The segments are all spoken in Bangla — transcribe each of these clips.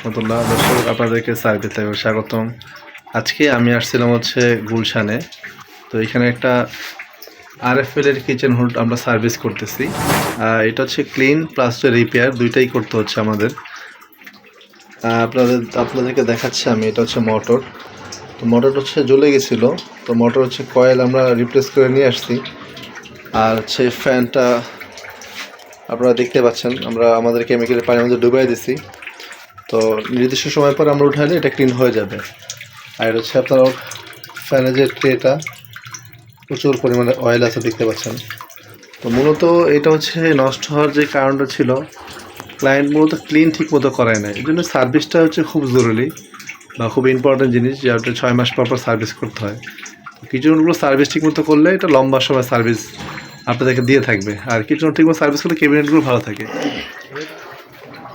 রহমতুল্লাহ। দর্শক, আপনাদেরকে সার্ভিস লাইভে স্বাগতম। আজকে আমি আসছিলাম হচ্ছে গুলশানে। তো এখানে একটা আরএফএল এর কিচেন হুড আমরা সার্ভিস করতেছি। এটা হচ্ছে ক্লিন প্লাস রিপেয়ার, দুইটাই করতে হচ্ছে আমাদের। আপনাদেরকে দেখাচ্ছি আমি। এটা হচ্ছে মোটর। তো মোটর হচ্ছে জ্বলে গেছিলো, তো মোটর হচ্ছে কয়েল আমরা রিপ্লেস করে নিয়ে আসছি। আর হচ্ছে ফ্যানটা আপনারা দেখতে পাচ্ছেন, আমরা আমাদের কেমিক্যালের পানির মধ্যে ডুবাই দিছি। তো নির্দিষ্ট সময় পর আমরা উঠাইলে এটা ক্লিন হয়ে যাবে। আর হচ্ছে আপনার ফ্যানের যে ট্রেটা, প্রচুর পরিমাণে অয়েল আছে দেখতে পাচ্ছেন। তো মূলত এটা হচ্ছে নষ্ট হওয়ার যে কারণটা ছিল, ক্লায়েন্ট মূলত ক্লিন ঠিক মতো করায় না। এই জন্য সার্ভিসটা হচ্ছে খুব জরুরি বা খুব ইম্পর্টেন্ট জিনিস, যে ওটা 6 মাস পর সার্ভিস করতে হয়। কিচেনগুলো সার্ভিস ঠিক মতো করলে এটা লম্বা সময় সার্ভিস আপনাদেরকে দিয়ে থাকবে। আর কিচেন ঠিক মতো সার্ভিস করলে ক্যাবিনেটগুলো ভালো থাকে।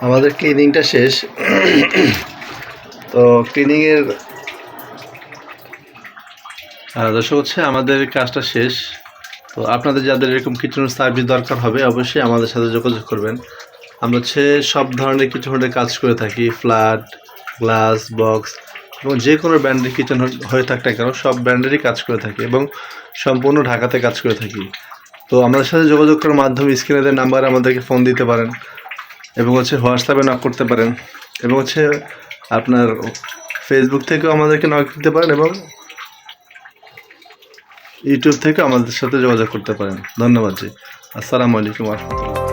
আমাদের ক্লিনিংটা শেষ। তো ক্লিনিংয়ের দর্শক হচ্ছে আমাদের কাজটা শেষ। তো আপনাদের যাদের এরকম কিচেনের সার্ভিস দরকার হবে, অবশ্যই আমাদের সাথে যোগাযোগ করবেন। আমরা হচ্ছে সব ধরনের কিচেনের কাজ করে থাকি, ফ্ল্যাট, গ্লাস, বক্স এবং যে কোনো ব্র্যান্ডের কিচেন হয়ে থাকতে কেন সব ব্র্যান্ডেরই কাজ করে থাকি এবং সম্পূর্ণ ঢাকাতে কাজ করে থাকি। তো আমাদের সাথে যোগাযোগ করার মাধ্যমে স্ক্রিনে দেওয়া নাম্বারে আমাদেরকে ফোন দিতে পারেন এবং হচ্ছে হোয়াটসঅ্যাপে নক করতে পারেন এবং হচ্ছে আপনার ফেসবুক থেকেও আমাদেরকে নক দিতে পারেন এবং ইউটিউব থেকে আমাদের সাথে যোগাযোগ করতে পারেন। ধন্যবাদ জি। আসসালামু আলাইকুম ওয়া রাহমাতুল্লাহ।